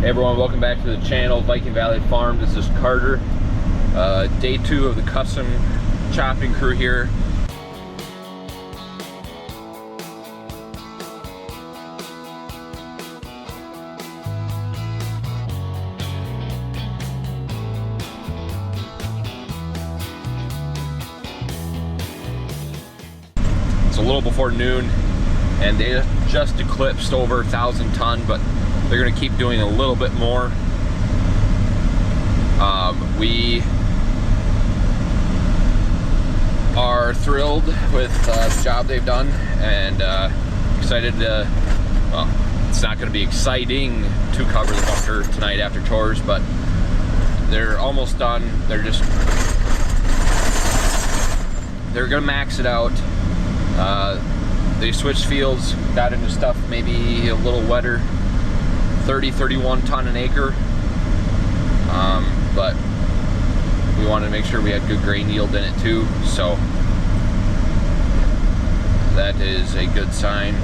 Hey everyone, welcome back to the channel, Viking Valley Farm. This is Carter. Day 2 of the custom chopping crew here. It's a little before noon and they just eclipsed over 1,000 ton, but they're gonna keep doing a little bit more. We are thrilled with the job they've done and excited to, well, it's not gonna be exciting to cover the bunker tonight after chores, but they're almost done. They're gonna max it out. They switched fields, got into stuff maybe a little wetter, 30-31 ton an acre, but we wanted to make sure we had good grain yield in it too, so that is a good sign.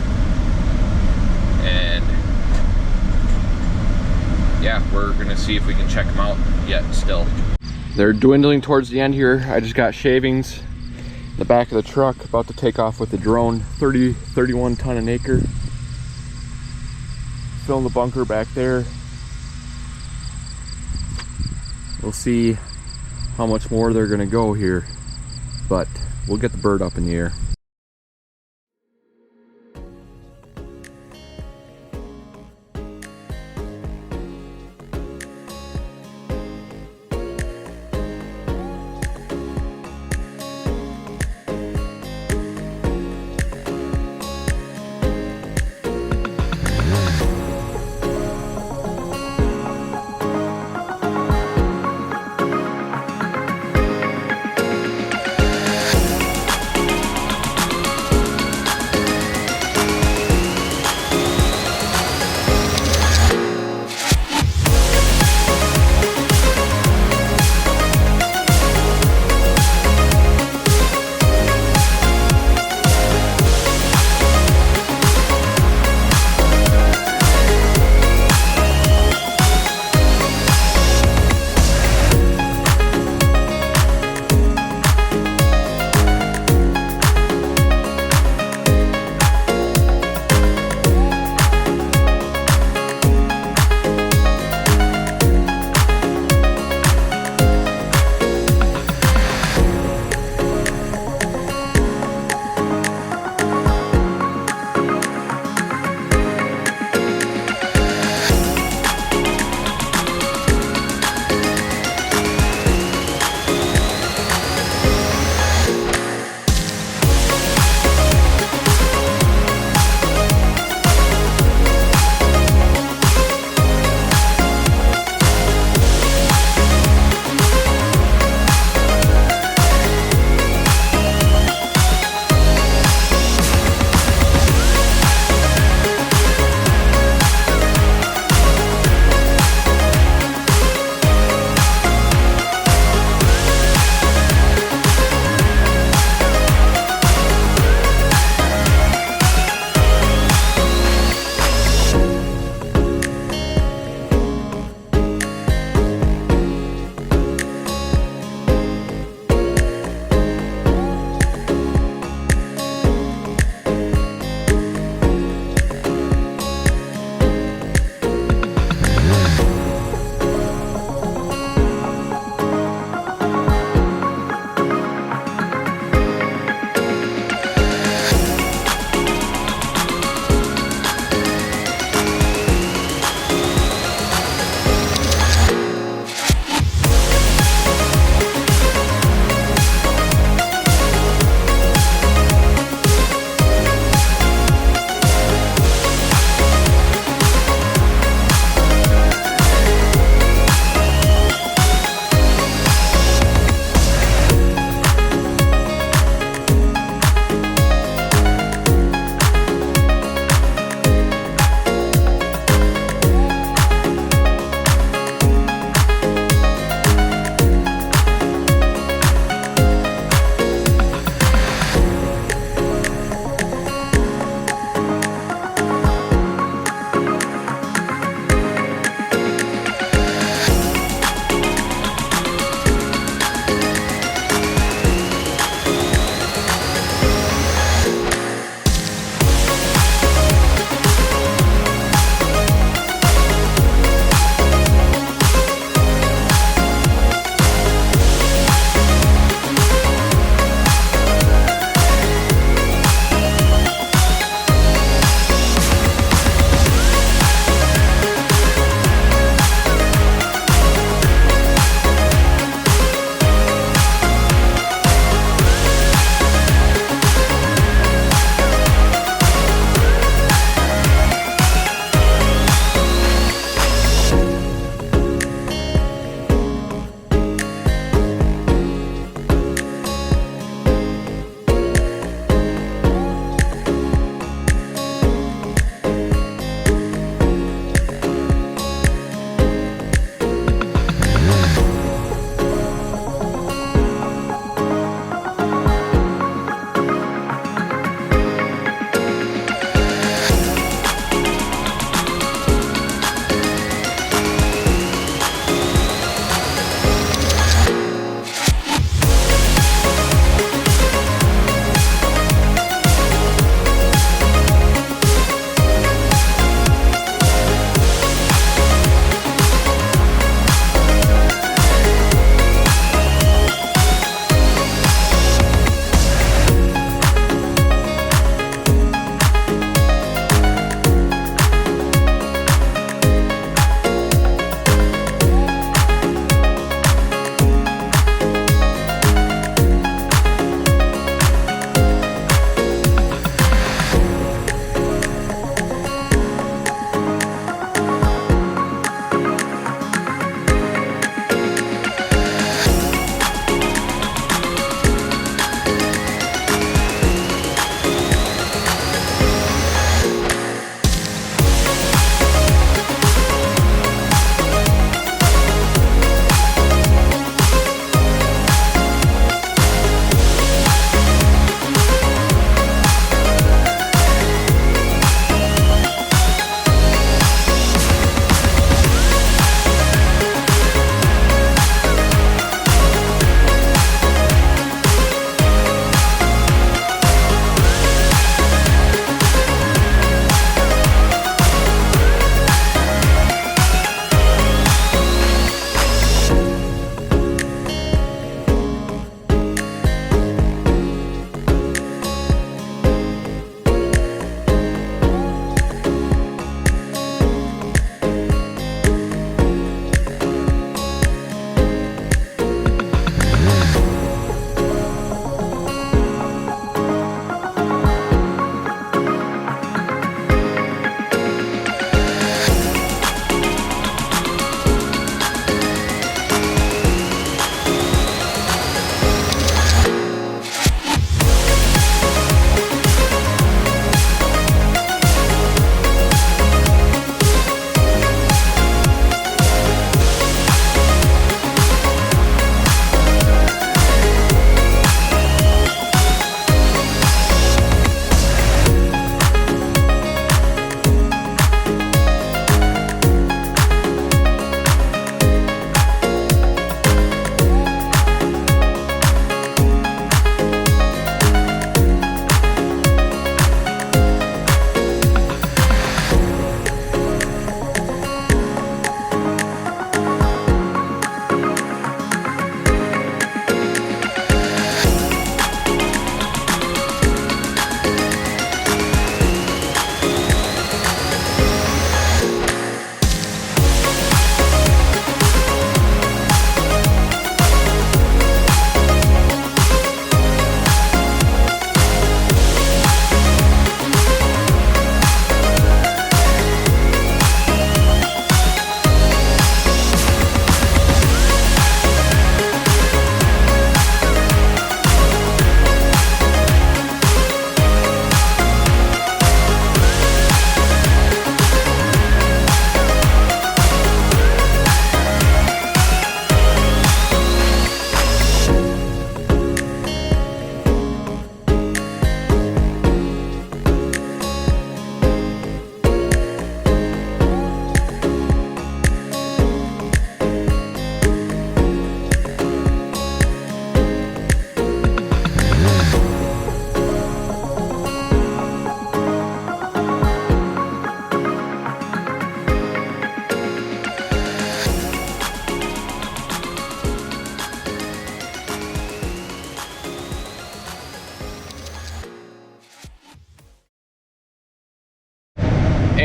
And yeah, we're gonna see if we can check them out yet still. They're dwindling towards the end here. I just got shavings in the back of the truck, about to take off with the drone. 30-31 ton an acre. Filling the bunker back there. We'll see how much more they're gonna go here, but we'll get the bird up in the air.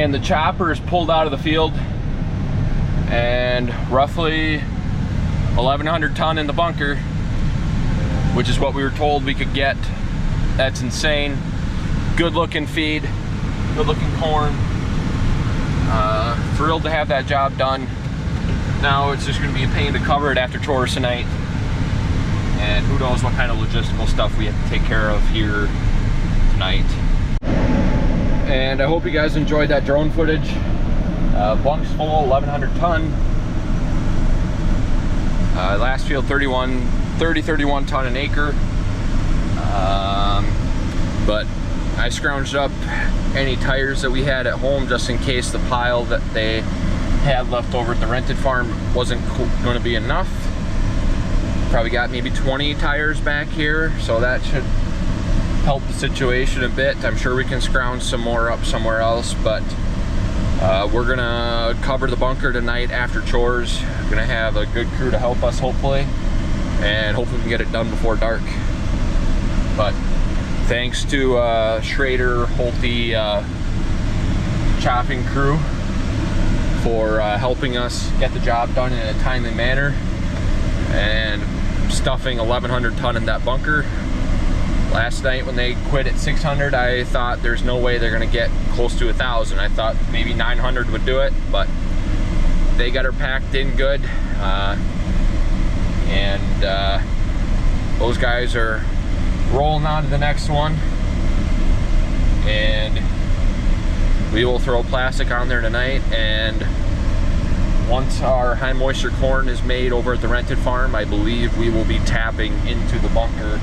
And the chopper is pulled out of the field, and roughly 1,100 ton in the bunker, which is what we were told we could get. That's insane. Good looking feed, good looking corn. Thrilled to have that job done. Now it's just going to be a pain to cover it after chores tonight, and who knows what kind of logistical stuff we have to take care of here tonight. And I hope you guys enjoyed that drone footage. Bunks full, 1,100 ton. Last field 31 ton an acre. But I scrounged up any tires that we had at home just in case the pile that they had left over at the rented farm wasn't going to be enough. Probably got maybe 20 tires back here, so that should help the situation a bit. I'm sure we can scrounge some more up somewhere else, but we're gonna cover the bunker tonight after chores. We're gonna have a good crew to help us, hopefully, and hopefully we can get it done before dark. But thanks to Schrader Holte chopping crew for helping us get the job done in a timely manner and stuffing 1,100 ton in that bunker. Last night when they quit at 600, I thought there's no way they're gonna get close to 1,000. I thought maybe 900 would do it, but they got her packed in good. Those guys are rolling on to the next one, and we will throw plastic on there tonight. And once our high moisture corn is made over at the rented farm, I believe we will be tapping into the bunker,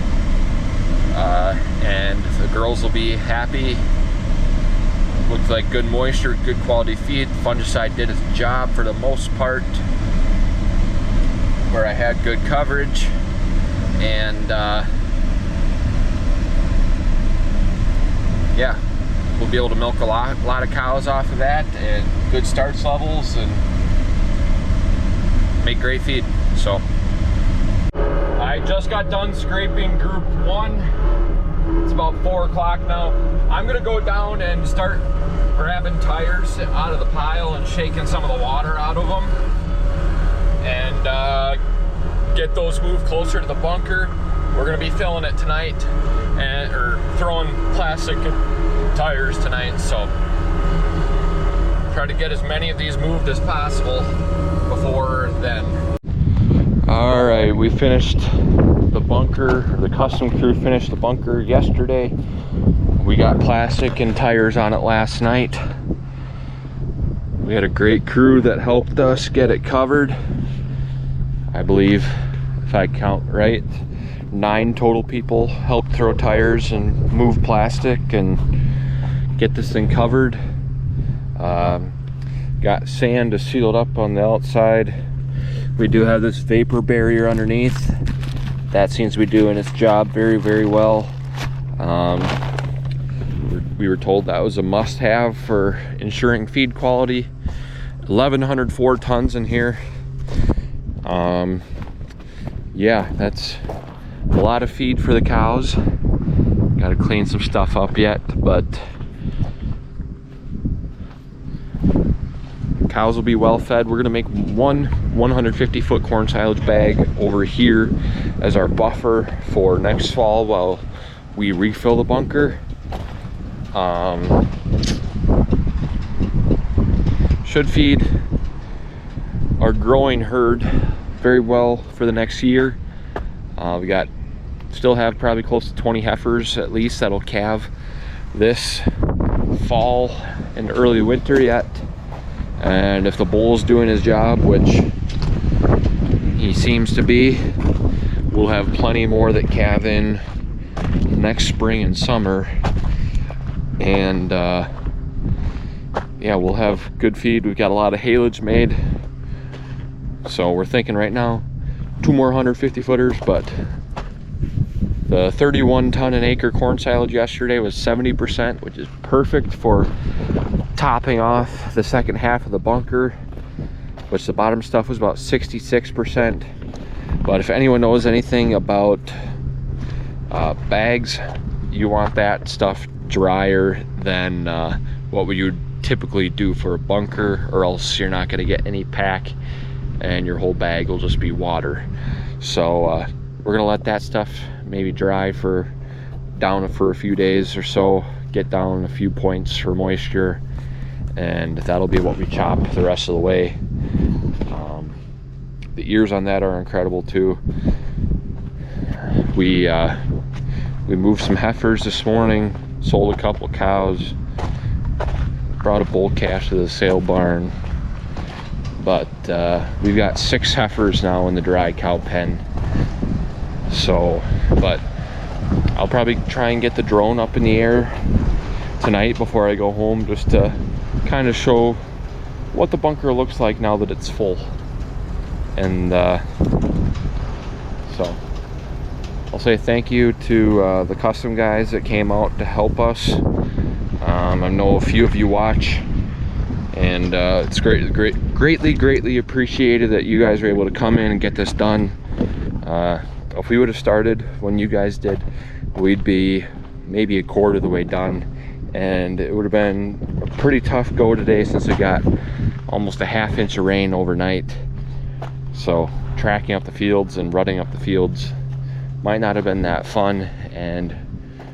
and the girls will be happy. Looks like good moisture, good quality feed. Fungicide did its job for the most part, where I had good coverage, and yeah, we'll be able to milk a lot of cows off of that, and good starch levels, and make great feed. So I just got done scraping group 1. It's about 4 o'clock now. I'm gonna go down and start grabbing tires out of the pile and shaking some of the water out of them, and get those moved closer to the bunker. We're gonna be filling it tonight, or throwing plastic tires tonight, so try to get as many of these moved as possible before then. All right, we finished the bunker. The custom crew finished the bunker yesterday. We got plastic and tires on it last night. We had a great crew that helped us get it covered. I believe, if I count right, 9 total people helped throw tires and move plastic and get this thing covered. Got sand to seal it up on the outside. We do have this vapor barrier underneath. That seems to be doing its job very, very well. We were told that was a must-have for ensuring feed quality. 1,104 tons in here. Yeah, that's a lot of feed for the cows. Got to clean some stuff up yet, but cows will be well fed. We're gonna make one 150-foot corn silage bag over here as our buffer for next fall while we refill the bunker. Should feed our growing herd very well for the next year. We still have probably close to 20 heifers at least that'll calve this fall and early winter yet. And if the bull's doing his job, which he seems to be, we'll have plenty more that calve in next spring and summer. And yeah, we'll have good feed. We've got a lot of haylage made, so we're thinking right now 2 more 150 footers. But the 31 ton an acre corn silage yesterday was 70%, which is perfect for topping off the second half of the bunker, which the bottom stuff was about 66%. But if anyone knows anything about bags, you want that stuff drier than what you typically do for a bunker, or else you're not going to get any pack and your whole bag will just be water. So we're gonna let that stuff maybe dry down for a few days or so, get down a few points for moisture, and that'll be what we chop the rest of the way. The ears on that are incredible too. We moved some heifers this morning, sold a couple of cows, brought a bull calf to the sale barn, but we've got 6 heifers now in the dry cow pen. So, but I'll probably try and get the drone up in the air tonight before I go home, just to kind of show what the bunker looks like now that it's full. And so I'll say thank you to the custom guys that came out to help us. I know a few of you watch, and it's greatly appreciated that you guys were able to come in and get this done. If we would have started when you guys did, we'd be maybe a quarter of the way done, and it would have been a pretty tough go today since we got almost a ½ inch of rain overnight. So tracking up the fields and rutting up the fields might not have been that fun, and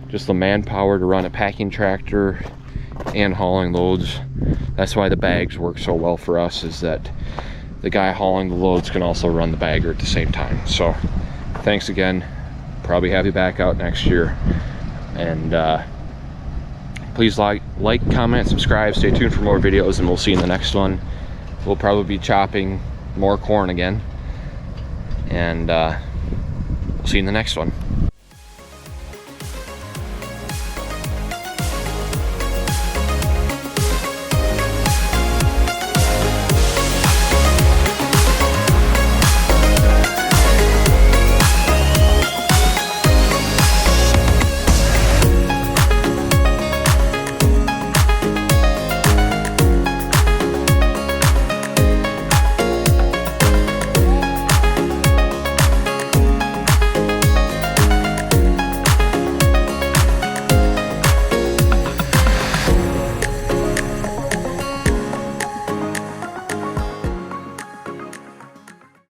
just the manpower to run a packing tractor and hauling loads. That's why the bags work so well for us, is that the guy hauling the loads can also run the bagger at the same time. So thanks again. Probably have you back out next year. And please like, comment, subscribe, stay tuned for more videos, and we'll see you in the next one. We'll probably be chopping more corn again, and we'll see you in the next one.